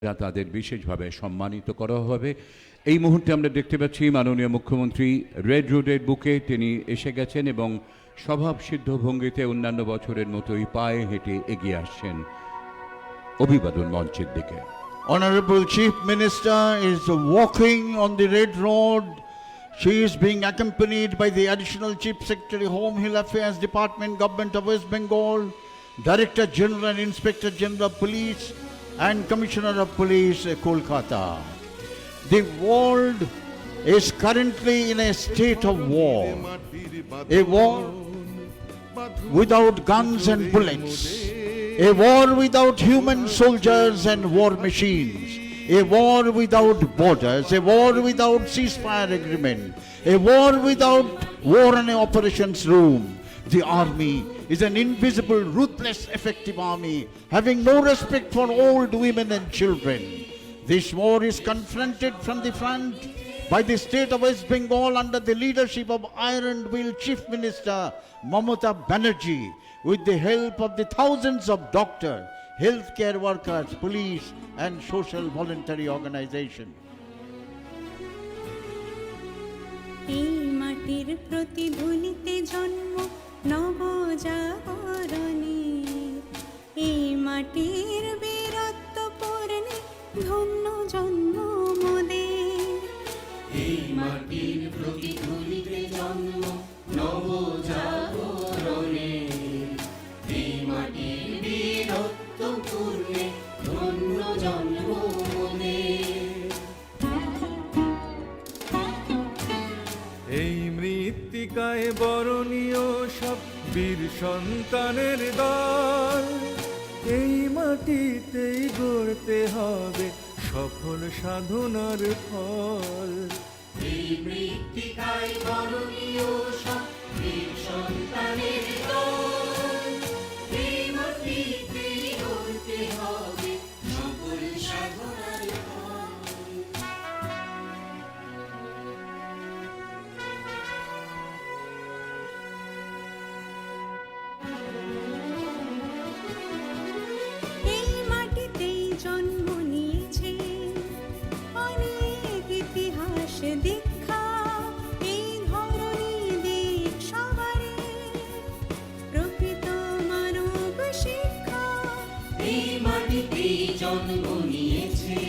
তাদের বিশেষভাবে সম্মানিত করা হবে। এই মুহূর্তে আমরা দেখতে পাচ্ছি মাননীয় মুখ্যমন্ত্রী রেড রোডের বুকে তিনি এসে গেছেন এবং স্বভাবসিদ্ধ ভঙ্গিতে অন্যান্য বছরের মতোই পায়ে হেঁটে এগিয়ে আসছেন অভিবাদন মঞ্চের দিকে। Honorable Chief Minister is walking on the Red Road. She is being accompanied by the Additional Chief Secretary, Home Hill Affairs Department, Government of West Bengal, Director General and Inspector General of Police, and Commissioner of Police, Kolkata. The world is currently in a state of war, a war without guns and bullets, a war without human soldiers and war machines, a war without borders, a war without ceasefire agreement, a war without war and operations room. The army is an invisible, ruthless, effective army, having no respect for old women and children. This war is confronted from the front by the state of West Bengal under the leadership of Iron Will Chief Minister Mamata Banerjee, with the help of the thousands of doctors, healthcare workers, police, and social voluntary organizations. এই মাটির প্রতিধ্বনিতে জন্ম নবজাগরণের, এই মাটির বীরত্ব পূর্ণে ধন্য জন্ম মোদের। এই মাটির প্রতিধ্বনিতে জন্ম নবজাগরণের, এই মাটির বীরত্ব পূর্ণে ধন্য জন্ম মোদের। এই মৃত্তিকায় বরণীয় সব বীর সন্তানের দল, এই মাটিতেই গড়তে হবে সফল সাধনার ফল। এই মৃত্তিকায় বরণীয় সব বীর সন্তানের দল, এই মাটিতেই গড়তে হবে সফল সাধনার ফল। এই মাটিতেই জন্ম নিয়েছে অনেক ইতিহাস দীক্ষা, এই ধরনী দিক সবারে প্রকৃত মানব শিক্ষা। এই মাটিতেই জন্ম নিয়েছে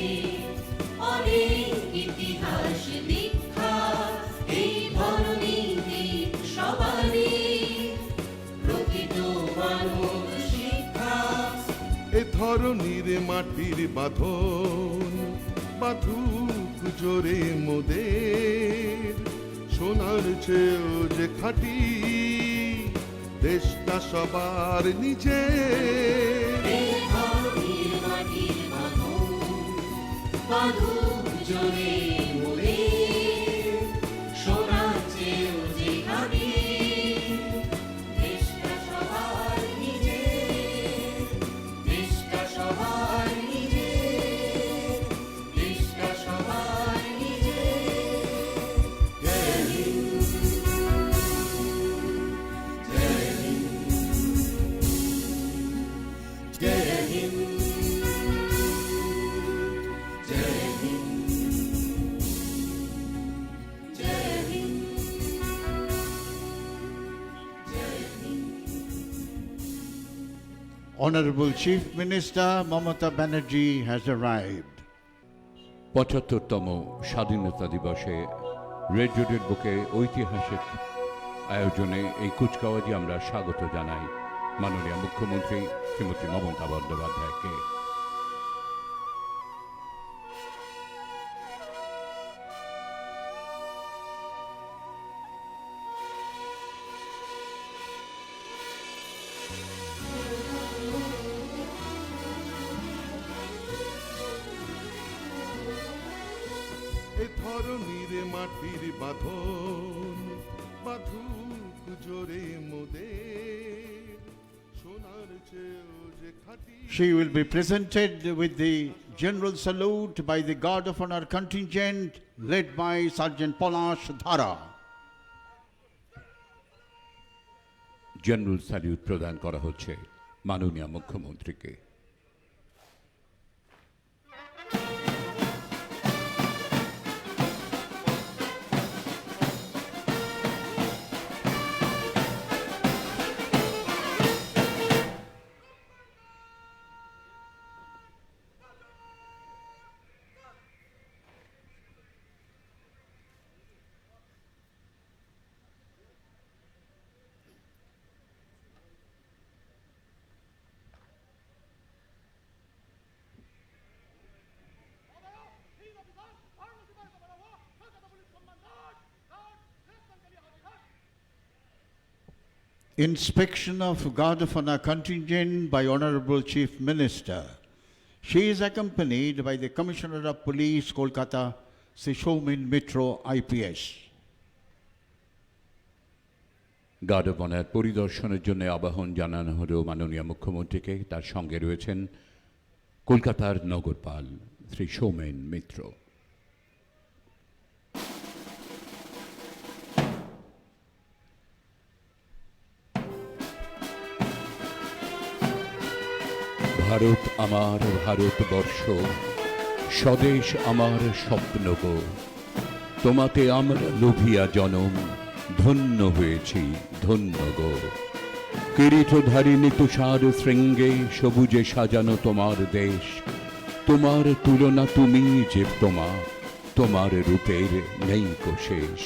অনেক ইতিহাস দীক্ষা, এই ধরনী দিক সবারই প্রকৃত মানব শিক্ষা। এ ধরনীর মাটির বাঁধন বাঁধুক জোরে মোদের, সোনার চেয়েও যে খাঁটি দেশটা সবার নিজের। এই ধরনীর মাটির বাঁধন বাঁধুক জোরে মোদের, সোনার চেয়েও যে খাঁটি দেশটা সবার নিজের, দেশটা সবার নিজের, দেশটা সবার নিজের। জয় হিন্দ, জয় হিন্দ, জয় হিন্দ, জয় হিন্দ, জয় হিন্দ, জয় Hind. Honorable Chief Minister Mamata Banerjee has arrived. ৭৫তম স্বাধীনতা দিবসে রেড রোডের বুকে ঐতিহাসিক আয়োজনে এই কুচকাওয়াজে আমরা স্বাগত জানাই মাননীয় মুখ্যমন্ত্রী শ্রীমতী মমতা বন্দ্যোপাধ্যায়কে। এ ধরনীর মাটির বাঁধন বাঁধুক জোরে মোদের, সোনার চেয়েও যে খাঁটি। She will be presented with the general salute by the Guard of Honor contingent led by Sergeant Palash Dhara. General salute প্রদান করা হচ্ছে মাননীয় মুখ্যমন্ত্রীকে। inspection of Guard of Honor contingent by Honorable Chief Minister. She is accompanied by the Commissioner of Police, Kolkata, Sri Soumen Mitro, IPS. Guard of honour পরিদর্শনের জন্য আহ্বান জানানো হলো মাননীয় মুখ্যমন্ত্রীকে। তার সঙ্গে রয়েছেন কলকাতার নগরপাল শ্রী সৌমেন মিত্র। ভারত আমার ভারতবর্ষ, স্বদেশ আমার স্বপ্ন গো, তোমাতে আমরা লোভিয়া জনম, ধন্য হয়েছি ধন্য গো। কিরীটধারিণী তুষার শৃঙ্গে সবুজে সাজানো তোমার দেশ, তোমার তুলনা তুমি যে তোমার রূপের নেই কো শেষ।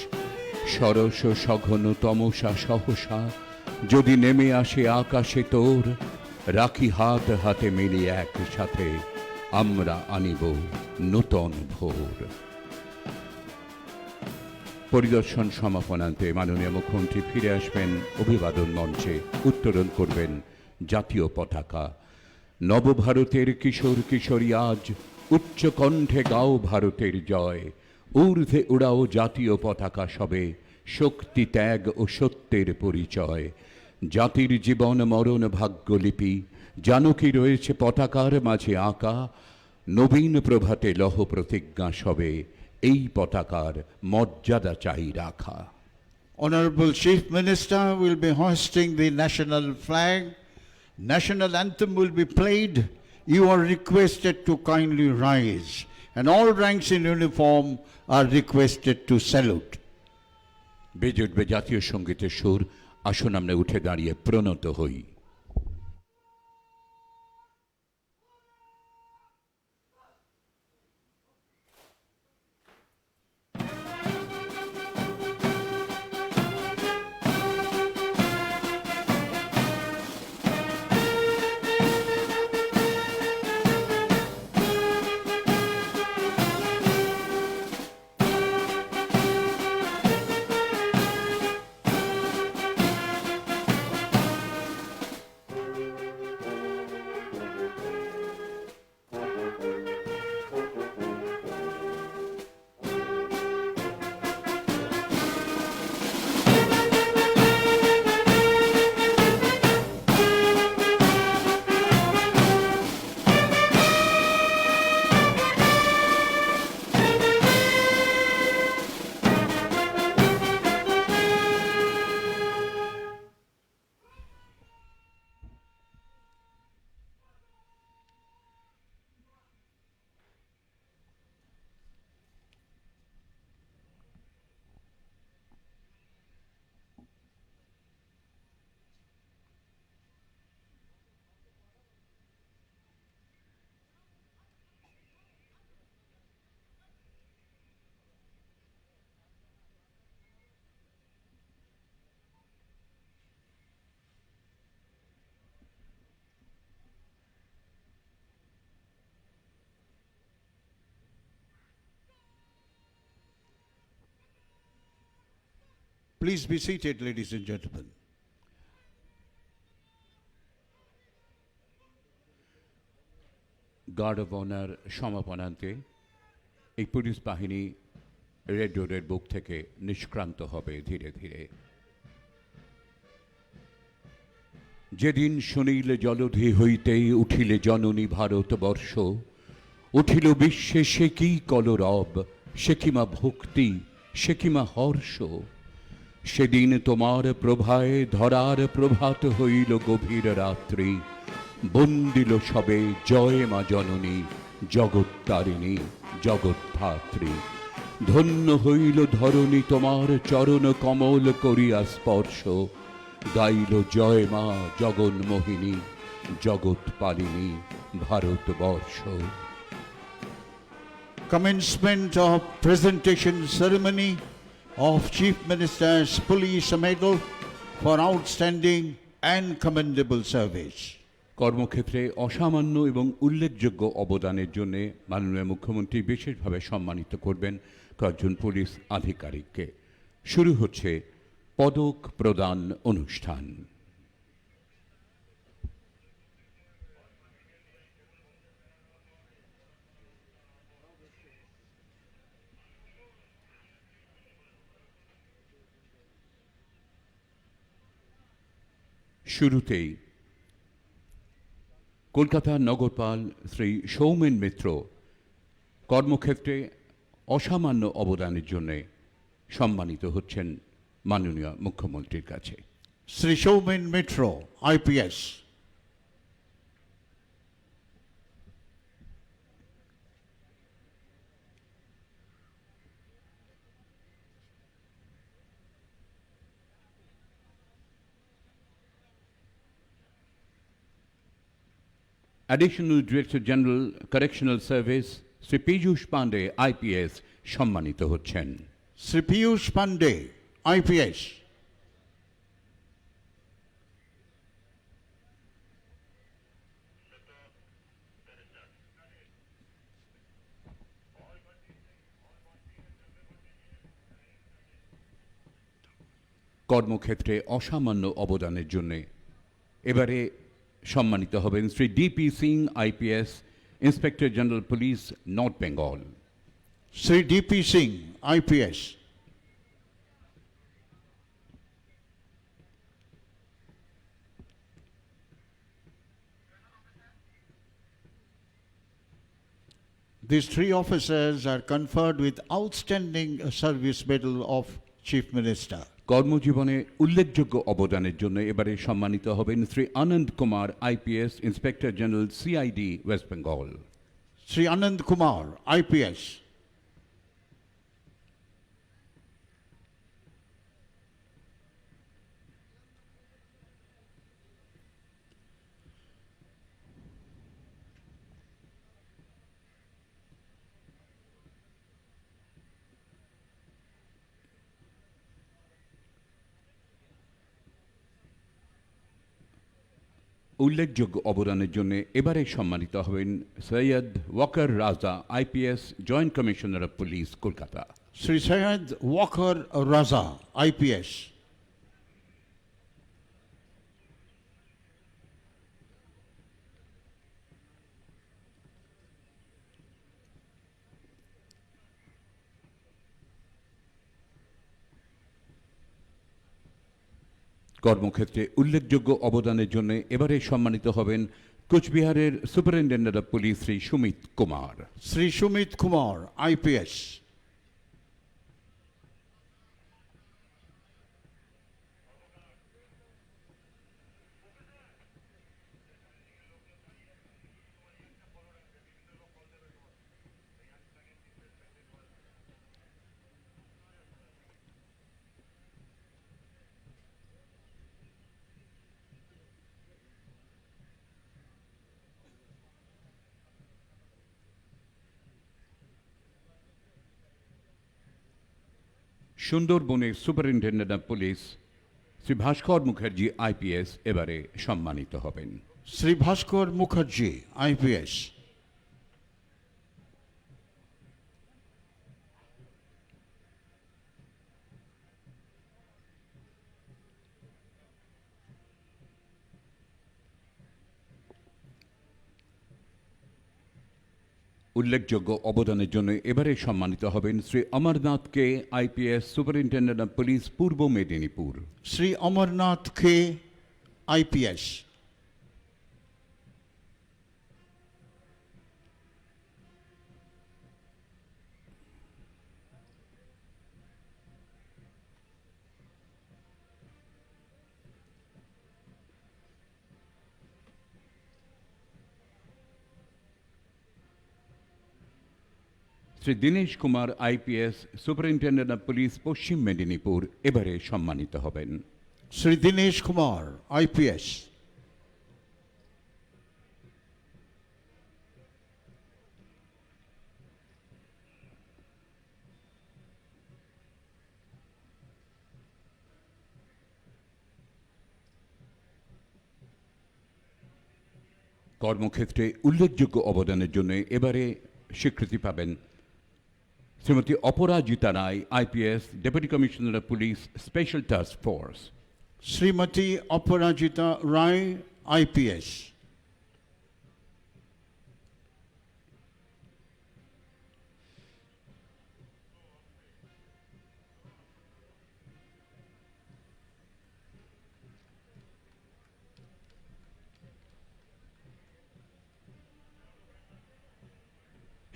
সরস সঘন তমসা সহসা যদি নেমে আসে আকাশে তোর, রাখি হাত হাতে মিলি একসাথে, আমরা আনিব নূতন ভোর। পরিদর্শন সমাপনান্তে মাননীয় মুখ্যমন্ত্রী ফিরে আসবেন অভিবাদন মঞ্চে, উত্তোলন করবেন জাতীয় পতাকা। নবভারতের কিশোর কিশোরী আজ উচ্চ কণ্ঠে গাও ভারতের জয়, ঊর্ধ্বে উড়াও জাতীয় পতাকা সবে, শক্তি ত্যাগ ও সত্যের পরিচয়। জাতির জীবন মরণ ভাগ্যলিপি জানো কি রয়েছে পতাকার মাঝে আঁকা, নবীন প্রভাতে লহ প্রতিজ্ঞা সবে, এই পতাকার মর্যাদা চাই রাখা। Honorable Chief Minister will be hoisting the national flag. National anthem will be played. You are requested to kindly rise, and all ranks in uniform are requested to salute. বেজে উঠবে জাতীয় সঙ্গীতের সুর। আসুন আমরা উঠে দাঁড়িয়ে প্রণত হই। Please be seated, ladies and gentlemen. Guard of honour সমাপনান্তে এই পুলিশ বাহিনী রেড রোডের বুক থেকে নিষ্ক্রান্ত হবে ধীরে ধীরে। যেদিন শুনিলে জলধি হইতে উঠিলে জননী ভারতবর্ষ, উঠিল বিশ্বে সে কি কলরব, সে কিমা ভক্তি, সে কিমা হর্ষ। সেদিন তোমার প্রভায় ধরার প্রভাত হইল গভীর রাত্রি, বন্দিল সবে জয় মা জননী, জগত্তারিণী জগৎধাত্রী। ধন্য হইল ধরণী তোমার চরণ কমল করিয়া স্পর্শ, গাইল জয় মা জগন্মোহিনী, জগৎপালিনী Bharatvarsha. Commencement of presentation ceremony of Chief Minister's Police Medal for outstanding and commendable service. কর্মক্ষেত্রে অসামান্য এবং উল্লেখযোগ্য অবদানের জন্য মাননীয় মুখ্যমন্ত্রী বিশেষভাবে সম্মানিত করবেন কয়েকজন পুলিশ আধিকারিককে। শুরু হচ্ছে পদক প্রদান অনুষ্ঠান। শুরুতেই কলকাতার নগরপাল শ্রী সৌমেন মিত্র কর্মক্ষেত্রে অসামান্য অবদানের জন্য সম্মানিত হচ্ছেন মাননীয় মুখ্যমন্ত্রীর কাছে। Sri Shaumin Mitro, IPS. Additional director general correctional service Shri Piyush Pandey IPS সম্মানিত হচ্ছেন। Sri Piyush Pandey, IPS. কর্মক্ষেত্রে অসামান্য অবদানের জন্য এবারে সম্মানিত হবেন Shri DP Singh IPS inspector general police north Bengal. Sri D.P. Singh, IPS. These three officers are conferred with Outstanding Service Medal of Chief Minister. কর্মজীবনে উল্লেখযোগ্য অবদানের জন্য এবারে সম্মানিত হবেন Shri Anand Kumar IPS inspector general CID West Bengal. Sri Anand Kumar, IPS. উল্লেখযোগ্য অবদানের জন্য এবারে সম্মানিত হবেন সৈয়দ ওয়াকার রাজা IPS joint commissioner of police Kolkata. Sri Syed Walker Raza, IPS. কর্মক্ষেত্রে উল্লেখযোগ্য অবদানের জন্য এবারে সম্মানিত হবেন কোচবিহারের superintendent of police Shri Sumit Kumar. Sri Shumit Kumar, IPS. সুন্দরবনের superintendent of police Shri Bhaskar Mukherjee IPS এবারে সম্মানিত হবেন। Sri Bhaskar Mukherjee, IPS. উল্লেখযোগ্য অবদানের জন্য এবারে সম্মানিত হবেন শ্রী অমরনাথ কে IPS superintendent of police Purba Medinipur. Sri Amarnath K, IPS. Shri Dinesh Kumar IPS superintendent of police পশ্চিম মেদিনীপুর এবারে সম্মানিত হবেন। Sri Dinesh Kumar, IPS. কর্মক্ষেত্রে উল্লেখযোগ্য অবদানের জন্য এবারে স্বীকৃতি পাবেন Shrimati Aparajita Rai IPS deputy commissioner of police special task force. Srimati Aparajita Rai, IPS.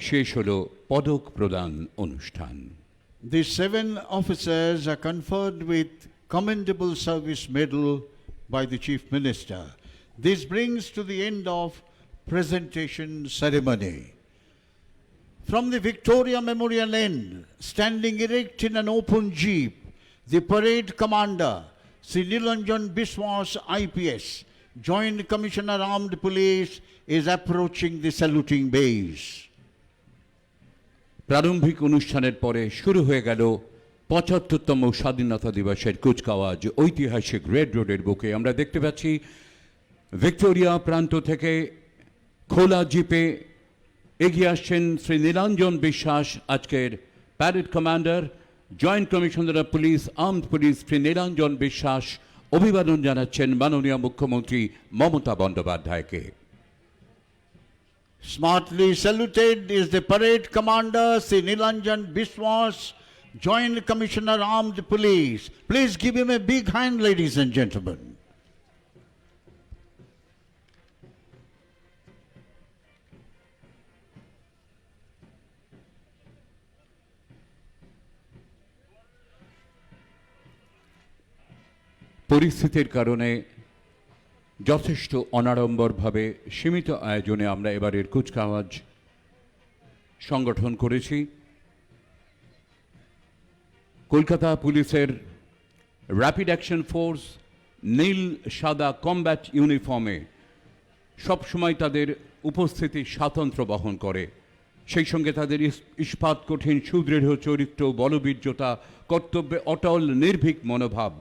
শেষ হলো পদক প্রদান অনুষ্ঠান। The 7 officers are conferred with Commendable Service Medal by the Chief Minister. This brings to the end of presentation ceremony. From the Victoria Memorial end, standing erect in an open jeep, the parade commander, Sri Nilanjan Biswas IPS, Joint Commissioner Armed Police, is approaching the saluting bays. প্রারম্ভিক অনুষ্ঠানের পরে শুরু হয়ে গেল ৭৫তম স্বাধীনতা দিবসের কুচকাওয়াজ ঐতিহাসিক red রোডের বুকে। আমরা দেখতে পাচ্ছি ভিক্টোরিয়া প্রান্ত থেকে খোলা জিপে এগিয়ে আসছেন শ্রী নীলাঞ্জন বিশ্বাস, আজকের parade commander, joint commissioner of police, armed police Shri Nilanjan বিশ্বাস অভিবাদন জানাচ্ছেন মাননীয় মুখ্যমন্ত্রী মমতা বন্দ্যোপাধ্যায়কে। Smartly saluted is the parade commander, Sri Nilanjan Biswas, Joint Commissioner Armed Police. Please give him a big hand, ladies and gentlemen. পরিস্থিতির কারণে যথেষ্ট অনাড়ম্বরভাবে সীমিত আয়োজনে আমরা এবারের কুচকাওয়াজ সংগঠন করেছি। কলকাতা পুলিশের র্যাপিড অ্যাকশন ফোর্স নীল সাদা কমব্যাট ইউনিফর্মে সবসময় তাদের উপস্থিতি স্বাতন্ত্র্য বহন করে, সেই সঙ্গে তাদের ইস্পাত কঠিন সুদৃঢ় চরিত্র, বলবীর্যতা, কর্তব্যে অটল নির্ভীক মনোভাব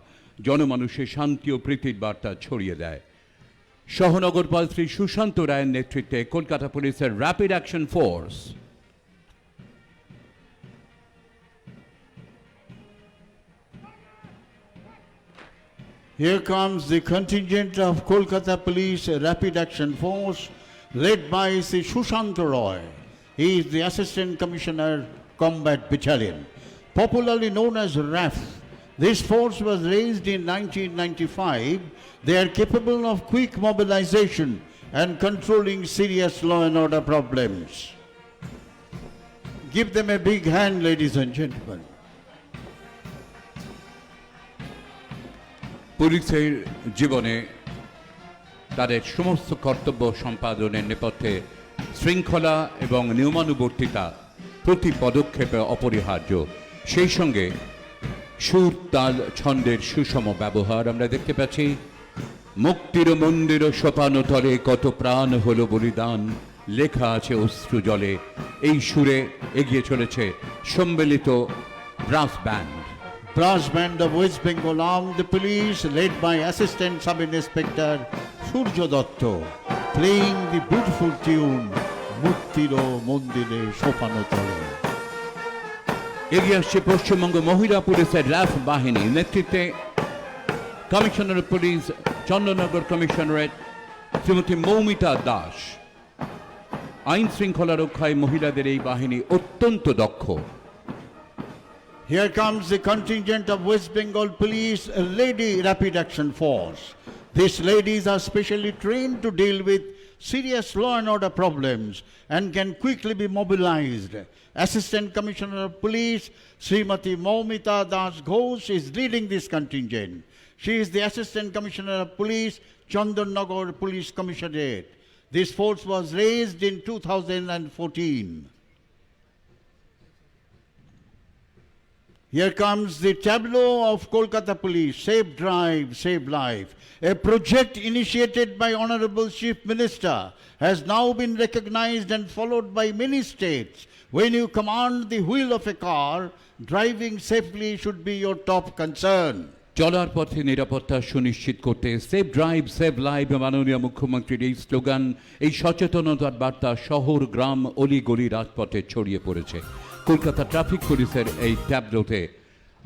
জনমানুষে শান্তি ও প্রীতির বার্তা ছড়িয়ে দেয়। সহনগরপাল শ্রী সুশান্ত রায়ের নেতৃত্বে কলকাতা পুলিশের rapid action force Here comes the contingent of Kolkata Police Rapid Action Force led by Sri Sushant Roy. He is the Assistant Commissioner Combat Battalion, popularly known as RAF. This force was raised in 1995. They are capable of quick mobilization and controlling serious law and order problems. Give them a big hand, ladies and gentlemen. পুলিশের জীবনে তাদের সমস্ত কর্তব্য সম্পাদনের নেপথ্যে শৃঙ্খলা এবং নিয়মানুবর্তিতা প্রতি পদক্ষেপে অপরিহার্য। সেই সঙ্গে সুর তাল ছন্দের সুষম ব্যবহার। আমরা দেখতে পাচ্ছি মুক্তির মন্দির সোপানতলে কত প্রাণ হলো বলিদান, লেখা আছে অশ্রু জলে। এই সুরে এগিয়ে চলেছে সম্মিলিত brass band. Brass band of West Bengal Armed Police led by Assistant Sub-Inspector Surjo Dotto, playing the beautiful tune Muktiro Mondire Sopanotole. এগিয়ে আসছে পশ্চিমবঙ্গ মহিলা পুলিশের র্যাফ বাহিনী, নেতৃত্বে commissioner police Chandernagore commissionerate Shrimati Moumita Das. আইন শৃঙ্খলা রক্ষায় মহিলাদের এই বাহিনী অত্যন্ত দক্ষ। Here comes the contingent of West Bengal Police Lady Rapid Action Force. These ladies are specially trained to deal with serious law and order problems and can quickly be mobilized. Assistant Commissioner of Police Srimati Moumita Das Ghosh is leading this contingent. She is the Assistant Commissioner of Police, Chandanagar Police Commissionerate. This force was raised in 2014. Here comes the tableau of Kolkata Police, Safe Drive, Save Life. A project initiated by Honorable Chief Minister has now been recognized and followed by many states. When you command the wheel of a car, driving safely should be your top concern. চলার পথে নিরাপত্তা সুনিশ্চিত করতে save drive save live মাননীয় মুখ্যমন্ত্রীর এই slogan, এই সচেতনতার বার্তা শহর গ্রাম অলিগলি রাজপথে ছড়িয়ে পড়েছে। কলকাতা ট্রাফিক পুলিশের এই ট্যাবলোতে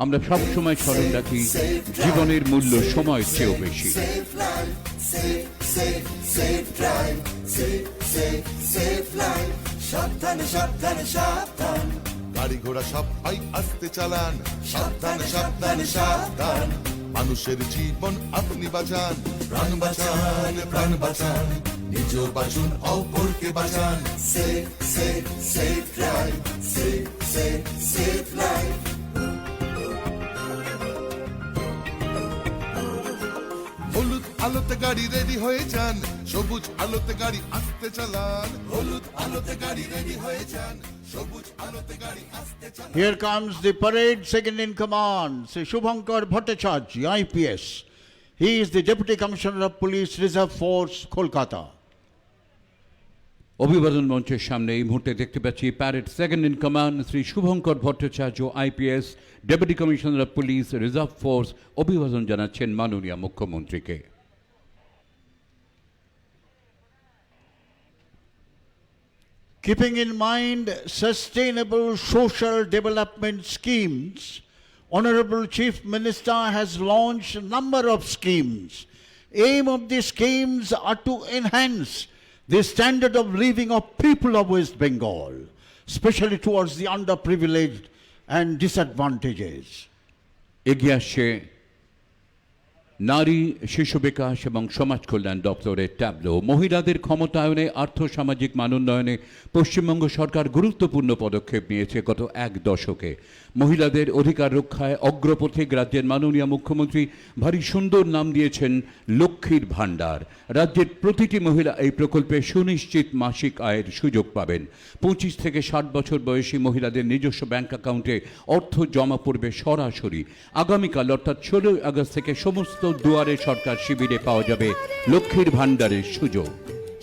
আমরা সবসময় স্মরণ রাখি জীবনের মূল্য সময়ের চেয়েও বেশি। সাবধানে সাবধানে সাবধান, গাড়ি ঘোড়া সবাই আস্তে চালান, সাবধানে সাবধানে সাবধান, মানুষের জীবন আপনি বাঁচান, প্রাণ বাঁচান প্রাণ বাঁচান, নিজ বাঁচুন অপরকে বাঁচান safe safe safe drive safe safe safe life হলুদ আলোতে গাড়ি রেডি হয়ে যান সবুজ আলোতে গাড়ি আসতে চালান হলুদ আলোতে গাড়ি রেডি হয়ে যান সবুজ আলোতে গাড়ি আসতে চালান Here comes the parade second in command, Sri Shubhankar Bhattacharya, IPS. He is the Deputy Commissioner of Police Reserve Force, Kolkata. অভিবাদন মঞ্চের সামনে এই মুহূর্তে দেখতে পাচ্ছি parade second in command Shri Shubhankar Bhattacharya IPS deputy commissioner of police reserve force অভিবাদন জানাচ্ছেন মাননীয় মুখ্যমন্ত্রীকে। Keeping in mind sustainable social development schemes, Honorable Chief Minister has launched a number of schemes. Aim of these schemes are to enhance the standard of living of people of West Bengal, especially towards the underprivileged and disadvantages. এগিয়ে আসছে নারী শিশু বিকাশ এবং সমাজ কল্যাণ দপ্তরের tableau. মহিলাদের ক্ষমতায়নে আর্থসামাজিক মানোন্নয়নে পশ্চিমবঙ্গ সরকার গুরুত্বপূর্ণ পদক্ষেপ নিয়েছে গত এক দশকে। মহিলাদের অধিকার রক্ষায় অগ্রপথিক রাজ্যের মাননীয় মুখ্যমন্ত্রী ভারী সুন্দর নাম দিয়েছেন লক্ষ্মীর ভাণ্ডার। রাজ্যের প্রতিটি মহিলা এই প্রকল্পে সুনিশ্চিত মাসিক আয়ের সুযোগ পাবেন। 25 থেকে 60 বছর বয়সী মহিলাদের নিজস্ব ব্যাংক অ্যাকাউন্টে অর্থ জমা পড়বে সরাসরি। আগামীকাল অর্থাৎ 16 আগস্ট থেকে সমস্ত দুয়ারে সরকার শিবিরে পাওয়া যাবে লক্ষ্মীর ভাণ্ডারের সুযোগ।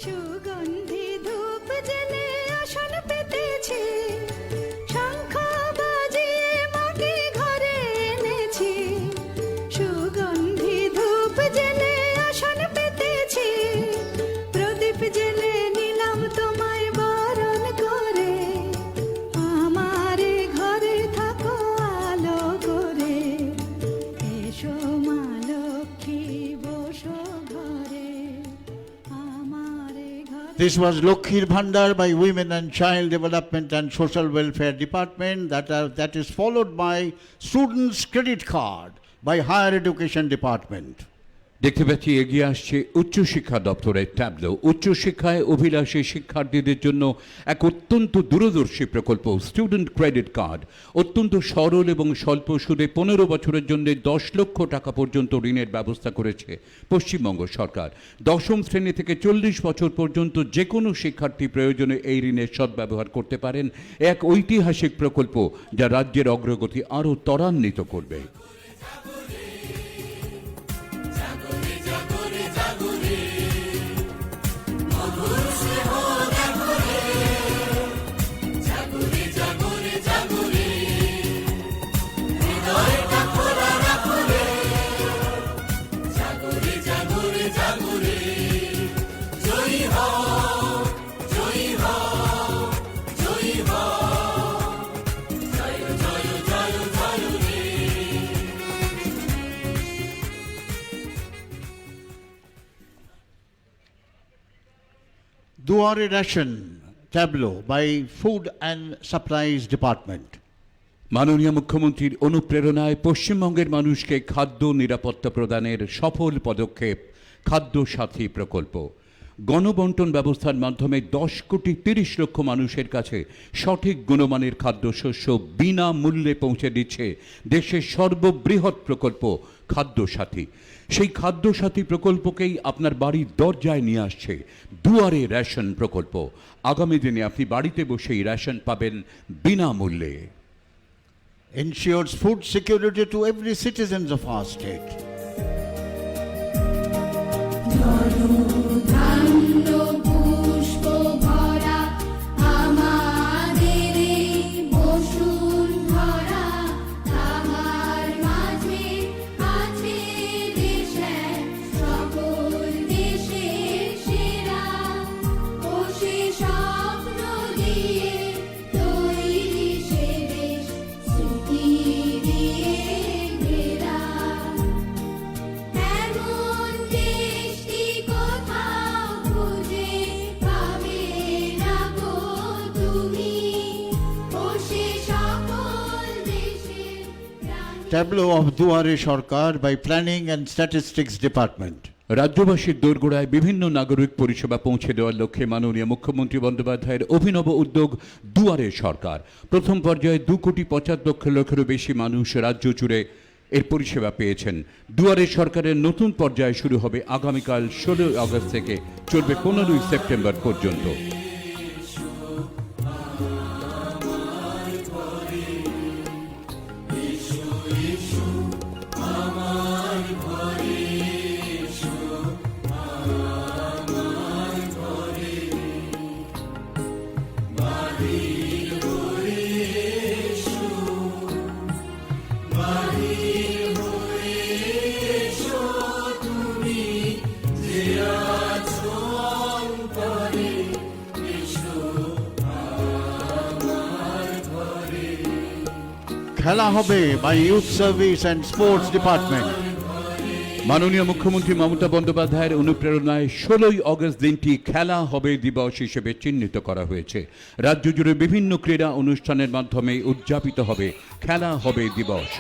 সুগন্ধি ধূপ জেলে আসন পেতেছি, শঙ্খ বাজিয়ে মাকে ঘরে এনেছি। সুগন্ধি ধূপ জেলে আসন পেতেছি, প্রদীপ জেলে নিলাম তোমায় বরণ করে। আমার ঘরে থাকো আলো করে, এসো মা লক্ষ্মী বসো ঘরে। আমার ঘরে This was Lokhir Bhandar by Women and Child Development and Social Welfare Department. That is followed by Students Credit Card by Higher Education Department. দেখতে পাচ্ছি এগিয়ে আসছে উচ্চশিক্ষা দপ্তরের ট্যাবলো। উচ্চশিক্ষায় অভিলাষী শিক্ষার্থীদের জন্য এক অত্যন্ত দূরদর্শী প্রকল্প স্টুডেন্ট ক্রেডিট কার্ড। অত্যন্ত সরল এবং স্বল্প সুদে 15 বছরের জন্য 10 লক্ষ টাকা পর্যন্ত ঋণের ব্যবস্থা করেছে পশ্চিমবঙ্গ সরকার। 10ম শ্রেণী থেকে 40 বছর পর্যন্ত যে কোনো শিক্ষার্থী প্রয়োজনে এই ঋণের সদ্ব্যবহার করতে পারেন। এক ঐতিহাসিক প্রকল্প যা রাজ্যের অগ্রগতি আরও ত্বরান্বিত করবে। Duare Ration Tableau by Food and Supplies Department. মাননীয় মুখ্যমন্ত্রীর অনুপ্রেরণায় পশ্চিমবঙ্গের মানুষকে খাদ্য নিরাপত্তা প্রদানের সফল পদক্ষেপ খাদ্য সাথী প্রকল্প। গণবন্টন ব্যবস্থার মাধ্যমে 10 কোটি 30 লক্ষ মানুষের কাছে সঠিক গুণমানের খাদ্যশস্য বিনামূল্যে পৌঁছে দিচ্ছে দেশের সর্ববৃহৎ প্রকল্প খাদ্য সাথী। সেই খাদ্য সাথী প্রকল্পকেই আপনার বাড়ির দরজায় নিয়ে আসছে দুয়ারে রেশন প্রকল্প। আগামী দিনে আপনি বাড়িতে বসেই রেশন পাবেন বিনামূল্যে। Ensures food security to every citizen of our state. ধান্য পুষ্প ভরা আমাদের এই বসুন্ধরা, তাহার মাঝে আছে দেশ এক সকল দেশের সেরা। ও সে স্বপ্ন দিয়ে তৈরি সে দেশ স্মৃতি দিয়ে ঘেরা। এমন দেশটি কোথাও খুঁজে পাবে না গো তুমি, ও সে সকল দেশের প্রাণী। Tableau of Duare Sarkar by Planning and Statistics Department. রাজ্যবাসীর দোরগোড়ায় বিভিন্ন নাগরিক পরিষেবা পৌঁছে দেওয়ার লক্ষ্যে মাননীয় মুখ্যমন্ত্রী বন্দ্যোপাধ্যায়ের অভিনব উদ্যোগ দুয়ারে সরকার। প্রথম পর্যায়ে 2,75 লক্ষেরও বেশি মানুষ রাজ্য জুড়ে এর পরিষেবা পেয়েছেন। দুয়ারে সরকারের নতুন পর্যায় শুরু হবে আগামীকাল 16 আগস্ট থেকে, চলবে 15 সেপ্টেম্বর পর্যন্ত। খেলা হবে by Youth Service and Sports Department. মাননীয় মুখ্যমন্ত্রী মমতা বন্দ্যোপাধ্যায়ের অনুপ্রেরণায় 16 আগস্ট দিনটি খেলা হবে দিবস হিসেবে চিহ্নিত করা হয়েছে। রাজ্য জুড়ে বিভিন্ন ক্রীড়া অনুষ্ঠানের মাধ্যমে উদযাপিত হবে খেলা হবে দিবস।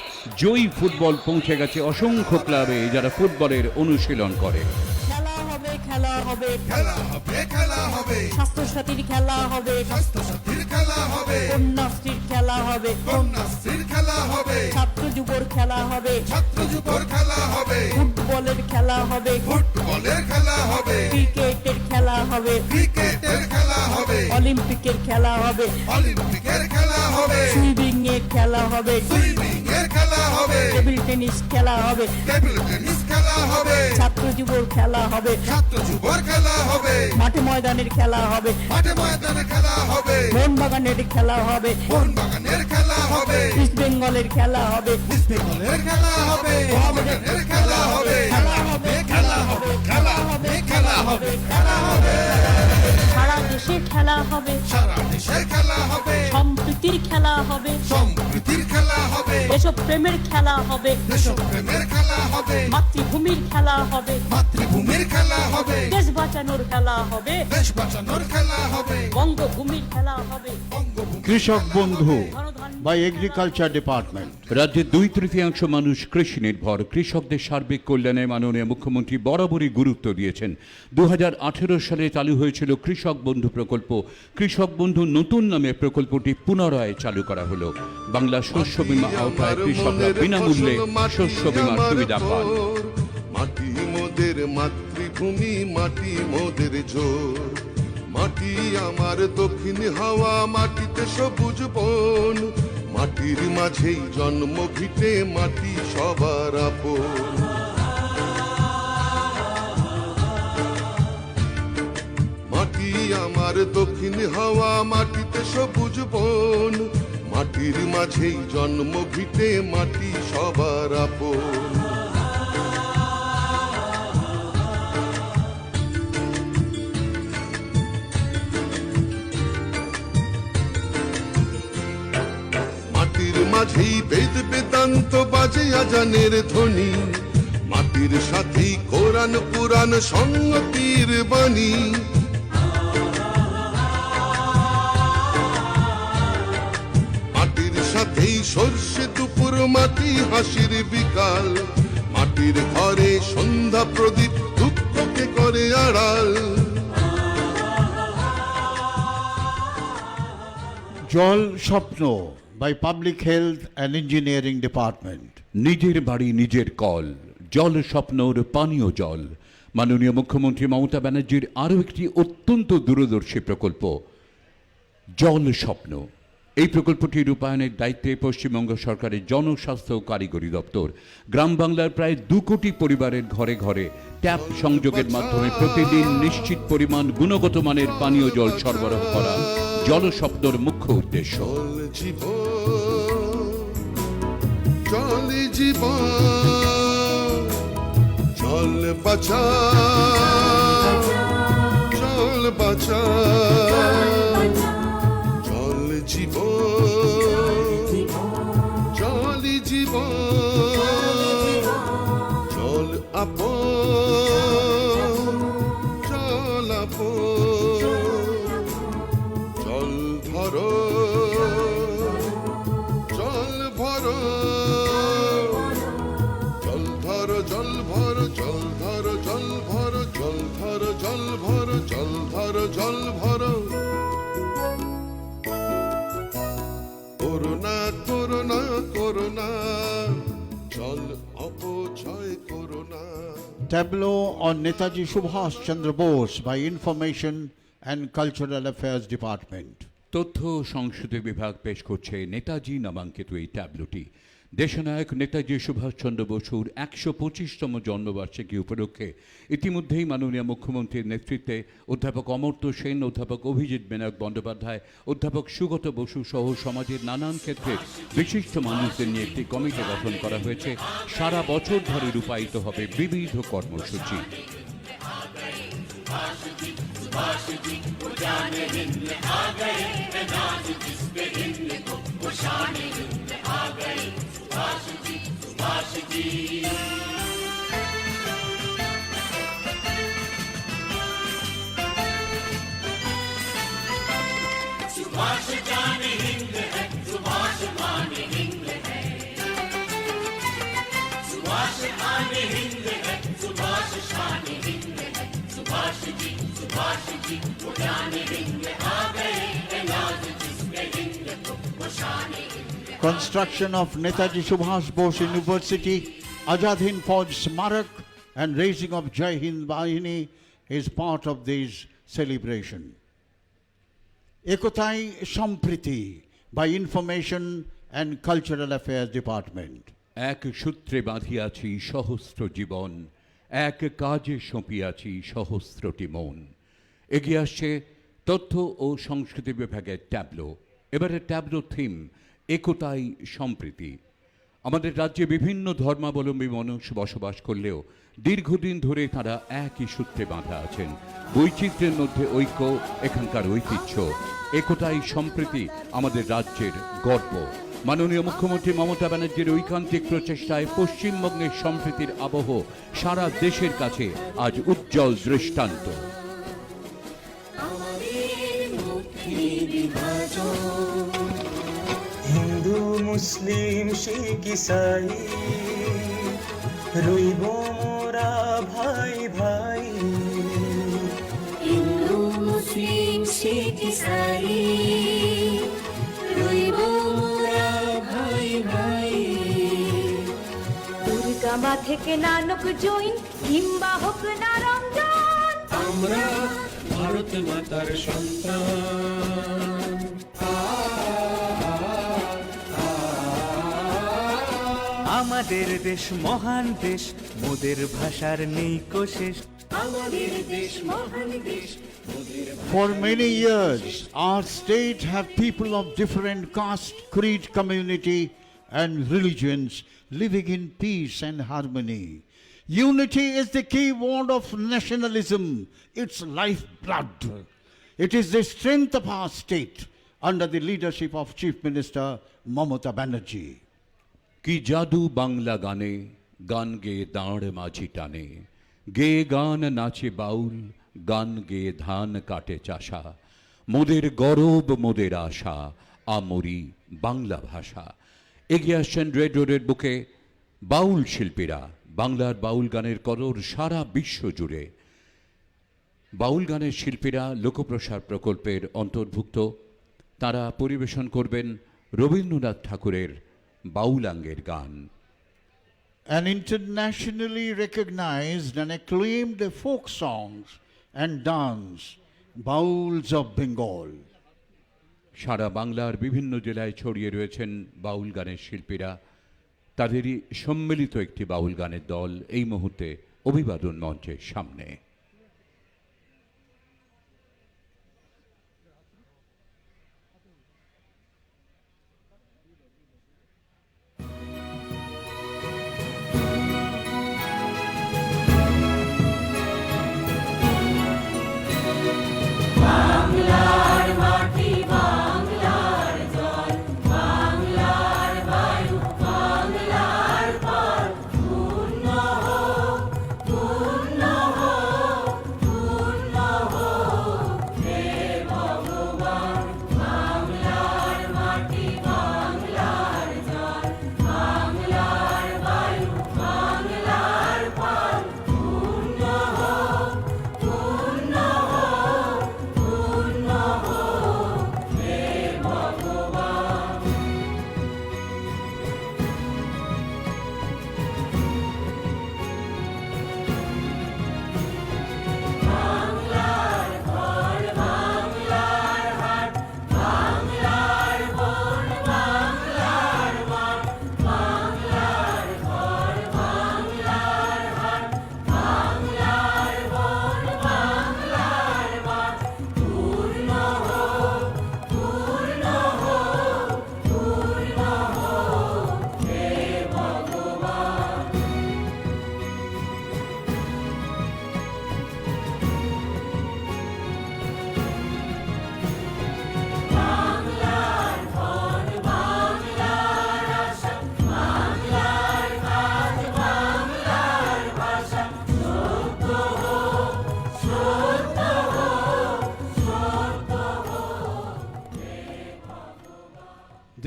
জয়ী ফুটবল পৌঁছে গেছে অসংখ্য ক্লাবে, যারা ফুটবলের অনুশীলন করে। খেলা হবে খেলা হবে খেলা হবে খেলা হবে স্বাস্থ্যসাথীর খেলা হবে স্বাস্থ্যসাথীর খেলা হবে কন্যাশ্রীর খেলা হবে কন্যাশ্রীর খেলা হবে ছাত্র যুবর খেলা হবে ছাত্র যুবর খেলা হবে ফুটবলের খেলা হবে ফুটবলের খেলা হবে ক্রিকেটের খেলা হবে ক্রিকেটের খেলা হবে অলিম্পিকের খেলা হবে অলিম্পিকের খেলা হবে সুইমিং এর খেলা হবে সুইমিং এর খেলা হবে টেবিল টেনিস খেলা হবে টেবিল টেনিস খেলা হবে ছাত্র যুবর খেলা হবে ছাত্র যুবর খেলা হবে মাঠে ময়দানের খেলা হবে মাঠে ময়দানে খেলা হবে মোহনবাগানের খেলা হবে মোহনবাগানের খেলা হবে ইস্ট বেঙ্গলের খেলা হবে ইস্ট বেঙ্গলের খেলা হবে মোহামেডানের খেলা হবে খেলা হবে খেলা হবে খেলা হবে খেলা হবে খেলা হবে সারা দেশে খেলা হবে সারা দেশের খেলা হবে সম্প্রীতির খেলা হবে সম্প্রীতির খেলা হবে দেশপ্রেমের খেলা হবে দেশপ্রেমের খেলা হবে মাতৃভূমির খেলা হবে মাতৃভূমির খেলা হবে দেশ বাঁচানোর খেলা হবে দেশ বাঁচানোর খেলা হবে বঙ্গভূমির খেলা হবে বঙ্গভূমি কৃষক বন্ধু ধনধান্য by Agriculture Department. রাজ্যের 2/3 মানুষ কৃষি নির্ভর। কৃষকদের সার্বিক কল্যাণে মাননীয় মুখ্যমন্ত্রী বরাবরই গুরুত্ব দিয়েছেন। 2018 সালে চালু হয়েছিল কৃষক বন্ধু প্রকল্প। কৃষক বন্ধু নতুন নামে প্রকল্পটি পুনরায় চালু করা হলো। বাংলা শস্য বীমা আওতায় কৃষকরা বিনামূল্যে শস্য বীমার সুবিধা পান। মাটি মোদের মাতৃভূমি, মাটি মোদের জোর। মাটি আমার দক্ষিণ হাওয়া, মাটিতে সবুজ বন। মাটির মাঝেই জন্ম ভিটে, মাটি সবার আপন। মাটি আমার দক্ষিণ হাওয়া, মাটিতে সবুজ বন। মাটির মাঝেই জন্ম ভিটে, মাটি সবার আপন। মাটির মাঝেই বেদ বেদান্ত বাজে আজানের ধ্বনি। মাটির সাথেই কোরআন পুরাণ সংগতির বাণী। মাটির সাথেই সর্ষে দুপুর, মাটি হাসির বিকাল। মাটির ঘরে সন্ধ্যা প্রদীপ, দুঃখকে করে আড়াল। জল স্বপ্ন by Public Health and Engineering Department. নিজের বাড়ি নিজের কল, জল স্বপ্নর পানীয় জল। মাননীয় মুখ্যমন্ত্রী মমতা ব্যানার্জির আরও একটি অত্যন্ত দূরদর্শী প্রকল্প জল স্বপ্ন। এই প্রকল্পটি রূপায়ণের দায়িত্বে পশ্চিমবঙ্গ সরকারের জনস্বাস্থ্য ও কারিগরি দপ্তর। গ্রাম বাংলার প্রায় 2 কোটি পরিবারের ঘরে ঘরে ট্যাপ সংযোগের মাধ্যমে প্রতিদিন নিশ্চিত পরিমাণ গুণগত মানের পানীয় জল সরবরাহ করা জল স্বপ্নর মুখ্য উদ্দেশ্য। জল জীবন, জল বাঁচা, জল বাঁচা। জল জীবন, জল জীবন, জল আপন, জল আপন। জল ধরো, জল ভরো, জল ধরো, জল ভরো, জল ধরো, জল করোনা করোনা করোনা জল অপচয় corona Tableau on Netaji Subhash Chandra Bose by Information and Cultural Affairs Department. তথ্য ও সংস্কৃতি বিভাগ পেশ করছে নেতাজি নামাঙ্কিত এই ট্যাবলোটি। দেশনায়ক নেতাজি সুভাষচন্দ্র বসুর ১২৫তম জন্মবার্ষিকী উপলক্ষে ইতিমধ্যেই মাননীয় মুখ্যমন্ত্রীর নেতৃত্বে অধ্যাপক অমর্ত্য সেন, অধ্যাপক অভিজিৎ বিনায়ক বন্দ্যোপাধ্যায়, অধ্যাপক সুগত বসু সহ সমাজের নানান ক্ষেত্রে বিশিষ্ট মানুষদের নিয়ে একটি কমিটি গঠন করা হয়েছে। সারা বছর ধরে রূপায়িত হবে বিবিধ কর্মসূচি। Construction of Netaji Subhash Bose University, Azad Hind Fauj Smarak and raising of Jai Hind Bahini is part of this celebration. Ekotai Sampriti by Information and Cultural Affairs Department. এক সূত্রে বাঁধিয়াছি সহস্র জীবন, এক কাজে সঁপিয়াছি সহস্রটি মন। এগিয়ে আসছে তথ্য ও সংস্কৃতি বিভাগের ট্যাবলো। এবারে ট্যাবলো থিম একতাই সম্প্রীতি। আমাদের রাজ্যে বিভিন্ন ধর্মাবলম্বী মানুষ বসবাস করলেও দীর্ঘদিন ধরে তারা একই সূত্রে বাঁধা আছেন। বৈচিত্র্যের মধ্যে ঐক্য এখানকার ঐতিহ্য। একতাই সম্প্রীতি আমাদের রাজ্যের গর্ব। মাননীয় মুখ্যমন্ত্রী মমতা ব্যানার্জির ঐকান্তিক প্রচেষ্টায় পশ্চিমবঙ্গের সম্প্রীতির আবহ সারা দেশের কাছে আজ উজ্জ্বল দৃষ্টান্ত। হিন্দু মুসলিম শিখ ইসাই রইব মোরা ভাই ভাই। হিন্দু মুসলিম শিখ ইসাই রইব মোরা ভাই ভাই। দুর্গামা থেকে নানক জৈন কিংবা হোক না রমজান, আমরা ভারত মাতার সন্তান। আমাদের দেশ মহান দেশ, মোদের ভাষার নেই কোশেষ। আমাদের দেশ মহান দেশ। For many years, our state have people of different caste, creed, community and religions living in peace and harmony. Unity is the key word of nationalism, its lifeblood. It is the strength of our state under the leadership of Chief Minister Mamata Banerjee. কি জাদু বাংলা গানে, গান গেয়ে দাঁড় মাঝি টানে। গেয়ে গান নাচে বাউল, গান গেয়ে ধান কাটে চাষা। মোদের গরব মোদের আশা, আমরি বাংলা ভাষা। এগিয়ে আসছেন রেড রোডের বুকে বাউল শিল্পীরা। বাংলার বাউল গানের কদর সারা বিশ্ব জুড়ে। বাউল গানের শিল্পীরা লোকপ্রসার প্রকল্পের অন্তর্ভুক্ত। তারা পরিবেশন করবেন রবীন্দ্রনাথ ঠাকুরের বাউলাঙ্গের গান। An internationally recognized and acclaimed folk songs and dance, Bauls of Bengal. সারা বাংলার বিভিন্ন জেলায় ছড়িয়ে রয়েছেন বাউল গানের শিল্পীরা। তাদেরই সম্মিলিত একটি বাউল গানের দল এই মুহূর্তে অভিবাদন মঞ্চের সামনে। পূর্ণ হোক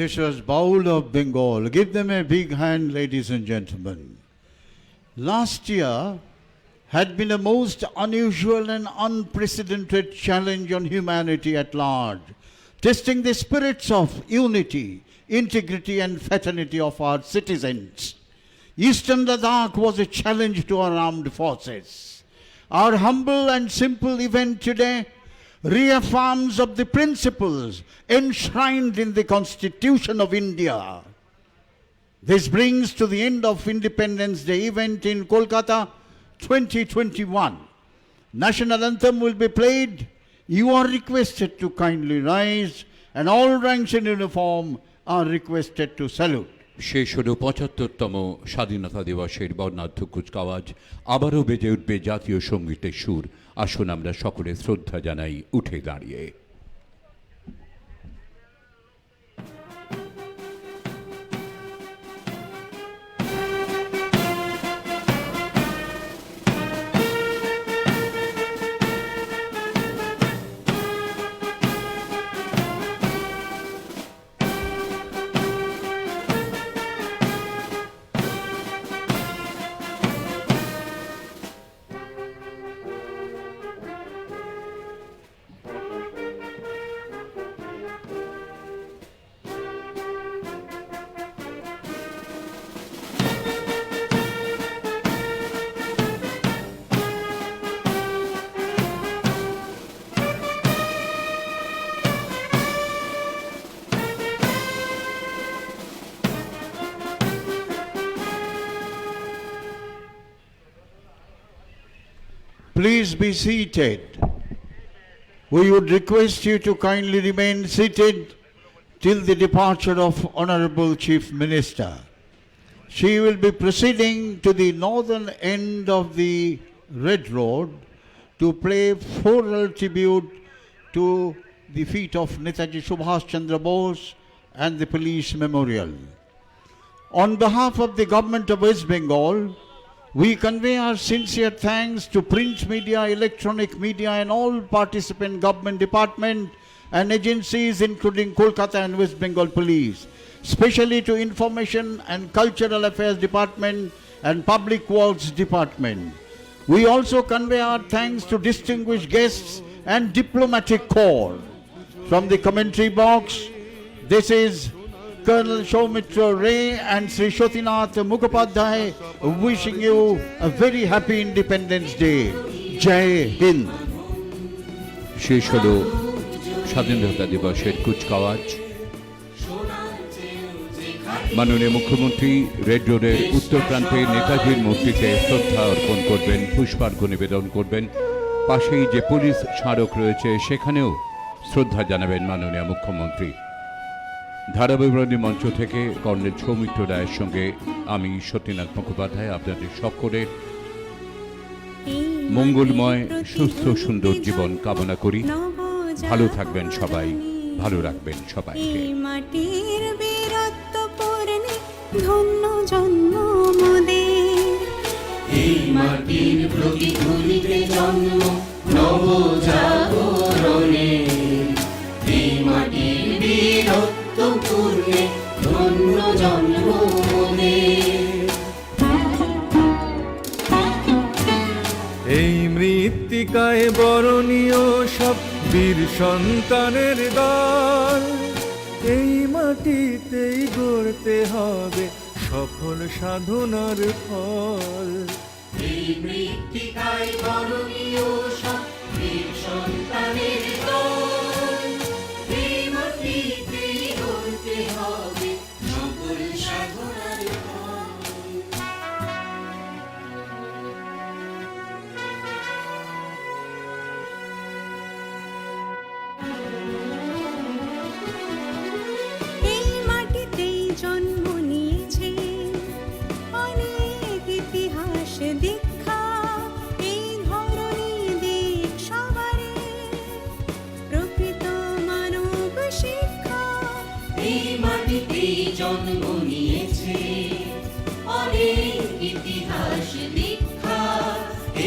Officers Bowl of Bengal. Give them a big hand, ladies and gentlemen. Last year had been a most unusual and unprecedented challenge on humanity at large, testing the spirits of unity, integrity and fraternity of our citizens. Eastern Ladakh was a challenge to our armed forces. Our humble and simple event today reaffirms of the principles enshrined in the Constitution of India. This brings to the end of Independence Day event in Kolkata 2021. National anthem will be played. You are requested to kindly rise and all ranks in uniform are requested to salute. শেষ হলো ৭৫তম স্বাধীনতা দিবসের বর্ণাঢ্য কুচকাওয়াজ। আবারও বেজে উঠবে জাতীয় সঙ্গীতের সুর। আসুন আমরা সকলে শ্রদ্ধা জানাই উঠে দাঁড়িয়ে। Please be seated. We would request you to kindly remain seated till the departure of Honorable Chief Minister. She will be proceeding to the northern end of the Red Road to pay floral tribute to the feet of Netaji Subhash Chandra Bose and the Police Memorial. On behalf of the Government of West Bengal, we convey our sincere thanks to print media, electronic media and all participant government departments and agencies including Kolkata and West Bengal Police, especially to Information and Cultural Affairs Department and Public Works Department. We also convey our thanks to distinguished guests and diplomatic corps. From the commentary box, this is Colonel Soumitra Ray and Sri Shotinath Mukhopadhyay wishing you a very happy Independence Day. Jai Hind. শেষ হলো স্বাধীনতা দিবসের কুচকাওয়াজ। মাননীয় মুখ্যমন্ত্রী red রোডের উত্তর প্রান্তে নেতাজির মূর্তিতে শ্রদ্ধা অর্পণ করবেন, পুষ্পার্ঘ্য নিবেদন করবেন। পাশেই যে পুলিশ স্মারক রয়েছে সেখানেও শ্রদ্ধা জানাবেন মাননীয় মুখ্যমন্ত্রী। ধারাবিবরণী মঞ্চ থেকে কর্নেল সৌমিত্র রায়ের সঙ্গে আমি সত্যনাথ মুখোপাধ্যায় আপনাদের সকলের মঙ্গলময় সুস্থ সুন্দর জীবন কামনা করি। ভালো থাকবেন সবাই, ভালো রাখবেন সবাইকে। মাটির বীরত্ব পূর্ণে ধন্য জন্ম মোদের, এই মাটির প্রতিধ্বনিতে জন্ম নবজাগরণে, এই মাটির বীরত্ব পূর্ণে ধন্য জন্ম মোদের। এই মৃত্তিকায় বরণীয় সব বীর সন্তানের দল, এই মাটিতেই গড়তে হবে সফল সাধনার ফল। এই মৃত্তিকায় বরণীয় সব বীর সন্তানের দল, এই মাটিতেই গড়তে হবে সফল সাধনার ফল। এই মাটিতেই জন্ম নিয়েছে অনেক ইতিহাস দীক্ষা, এই ধরনী দিক সবারে প্রকৃত মানব শিক্ষা। এই মাটিতেই জন্ম নিয়েছে অনেক ইতিহাস দীক্ষা,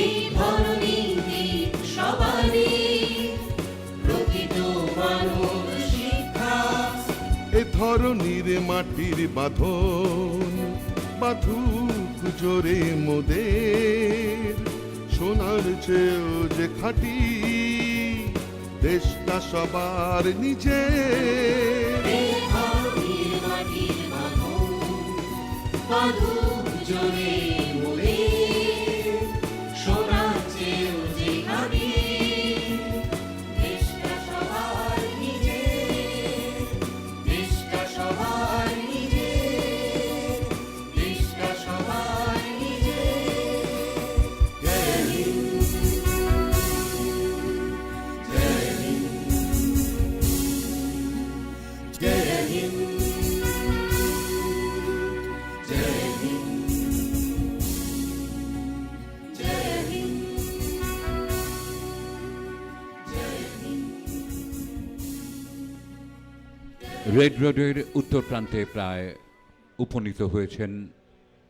এই ধরনের দিক সবারই প্রকৃত মানব শিক্ষা। এ ধরনের ধরনীর মাটির বাঁধন বাঁধুক জোরে মোদের সোনার চেয়েও যে খাঁটি দেশটা সবার নিজের এই ধরনীর মাটির বাঁধন জোরে মোরে সোনার চেয়েও যে খাঁটি দেশটা সবার নিজের দেশটা সবার নিজের দেশটা সবার নিজের জয় হিন্দ জয় হিন্দ জয় হিন্দ জয় হিন্দ জয় হিন্দ জয় হিন্দ রেড রোডের উত্তর প্রান্তে প্রায় উপনীত হয়েছেন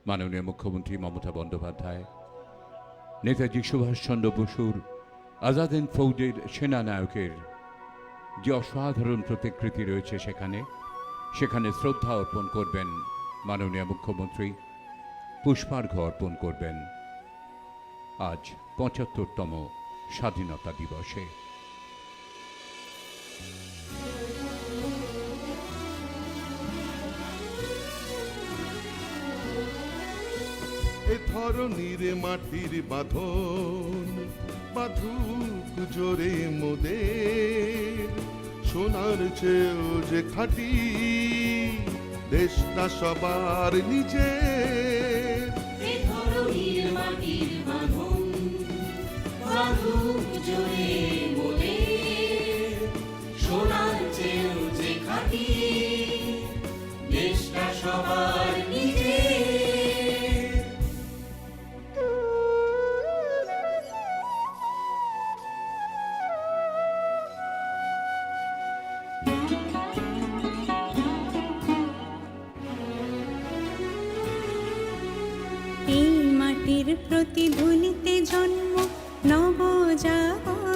মাননীয় মুখ্যমন্ত্রী মমতা বন্দ্যোপাধ্যায়। নেতাজি সুভাষচন্দ্র বসুর আজাদ হিন্দ ফৌজের সেনানায়কের যে অসাধারণ প্রতিকৃতি রয়েছে সেখানে শ্রদ্ধা অর্পণ করবেন মাননীয় মুখ্যমন্ত্রী, পুষ্পার্ঘ্য অর্পণ করবেন আজ ৭৫তম স্বাধীনতা দিবসে। এ ধরনীর মাটির বাঁধন বাঁধুক জোরে মোদের সোনার চেয়েও যে খাঁটি দেশটা সবার নিজের এই ধরনীর মাটির বাঁধন বাঁধুক জোরে মোরে সোনার চেয়েও যে খাঁটি দেশটা সবার নিজের এই মাটির প্রতিধ্বনিতে জন্ম নবজাগরণের,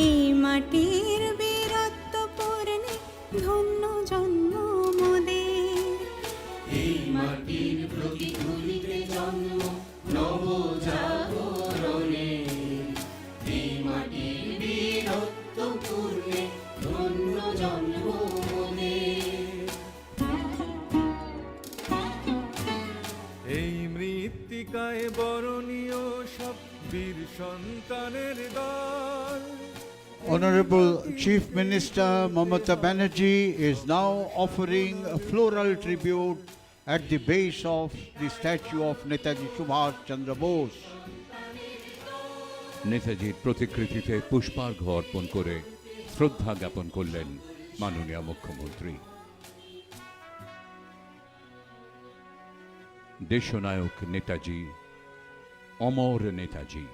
এই মাটির বীরত্ব পূর্ণে ধন্য জন্ম মোদের। এই মাটির প্রতিধ্বনিতে জন্ম নবজাগরণে এই মাটির বীরত্ব পূর্ণে ধন্য জন্ম মোদের। এই মৃত্তিকায় বরণীয় সব বীর সন্তানের দল। Honorable Chief Minister Mamata Banerjee is now offering a floral tribute at the base of the statue of Netaji Subhash Chandra Bose. নেতাজির প্রতিকৃতিতে পুষ্পার্ঘ্য অর্পণ করে শ্রদ্ধা জ্ঞাপন করলেন মাননীয় মুখ্যমন্ত্রী। দেশনায়ক নেতাজি, অমর নেতাজি।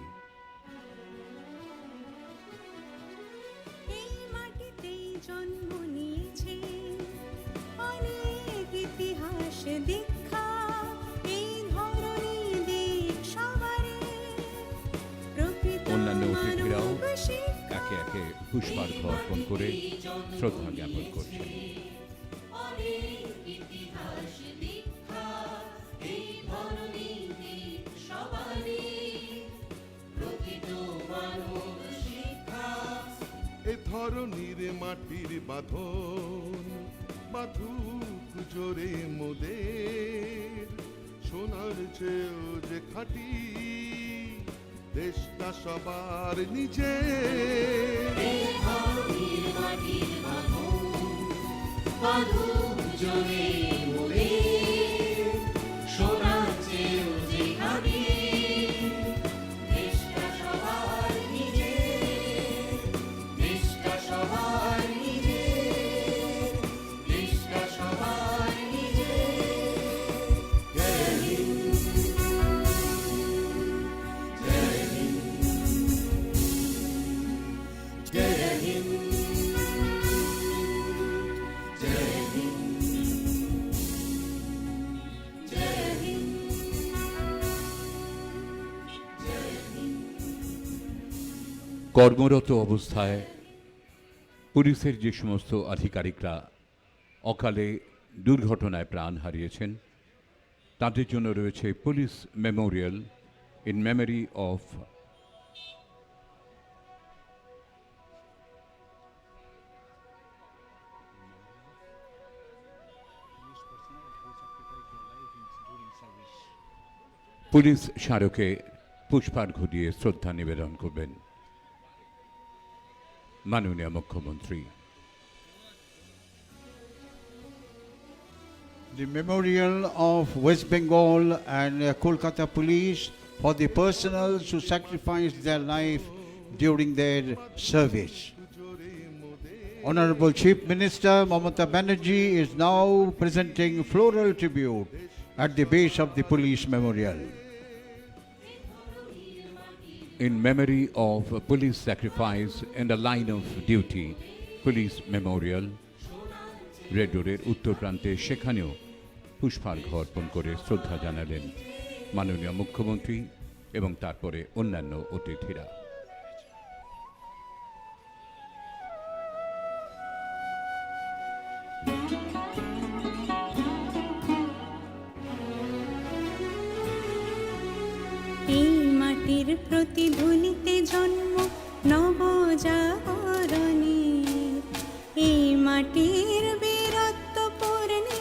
এই মাটিতেই জন্ম নিয়েছে অনেক ইতিহাস দীক্ষা, এই ধরনী দিক সবারে প্রকৃত অন্যান্য অতিথিরাও মানব শিক্ষা। একে একে পুষ্পার্ঘ্য অর্পণ করে শ্রদ্ধা জ্ঞাপন করছেন। অনেক ইতিহাস দীক্ষা এই ধরনীর দিক সবারই প্রকৃত মানব শিক্ষা। এ ধরনীর মাটির বাঁধন বাঁধুক জোরে মোদের সোনার চেয়েও যে খাঁটি দেশটা সবার নিজের এই ধরনীর মাটির বাঁধন জোরে মোরে সোনার চেয়েও যে খাঁটি দেশটা সবার নিজের দেশটা সবার নিজের দেশটা সবার নিজের জয় হিন্দ জয় হিন্দ জয় হিন্দ জয় হিন্দ জয় হিন্দ জয় হিন্দ। কর্মরত অবস্থায় পুলিশের যে সমস্ত আধিকারিকরা অকালে দুর্ঘটনায় প্রাণ হারিয়েছেন তাদের জন্য রয়েছে police memorial in memory of police স্মারকে পুষ্পার্ঘ্য দিয়ে শ্রদ্ধা নিবেদন করবেন মাননীয় মুখ্যমন্ত্রী। The memorial of West Bengal and Kolkata Police for the personnel who sacrificed their life during their service. Honorable Chief Minister Mamata Banerjee is now presenting floral tribute at the base of the police memorial. In memory of police sacrifice in the line of duty, police memorial, red রোডের উত্তর প্রান্তে সেখানেও পুষ্পার্ঘ্য অর্পণ করে শ্রদ্ধা জানালেন মাননীয় মুখ্যমন্ত্রী এবং তারপরে অন্যান্য অতিথিরা। এই মাটির প্রতিধ্বনিতে জন্ম নবজাগরণে, এই মাটির বীরত্ব পূর্ণে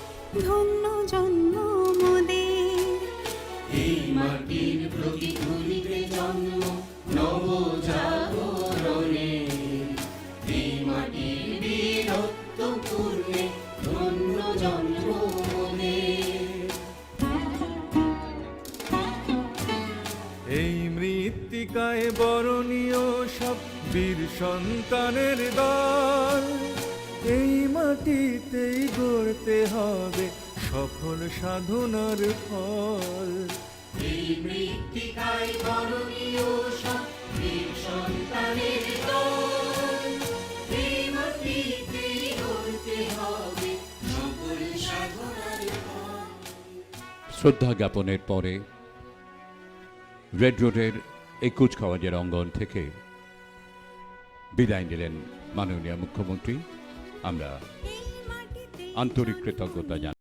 ধন্য জন্ম মোদের। এই মাটির প্রতিধ্বনিতে জন্ম নবজাগরণে, এই মাটির বীরত্ব পূর্ণে ধন্য জন্ম মোদের। এই মৃত্তিকায় বরণীয় সব বীর সন্তানের দল, এই মাটিতেই গড়তে হবে সফল সাধনার ফল। এই মৃত্তিকায় বরণীয় সব বীর সন্তানের দল, এই মাটিতেই গড়তে হবে সফল সাধনার ফল। শ্রদ্ধা জ্ঞাপনের পরে রেড রোডের এই কুচকাওয়াজের অঙ্গন থেকে বিদায় নিলেন মাননীয় মুখ্যমন্ত্রী। আমরা আন্তরিক কৃতজ্ঞতা জানাই।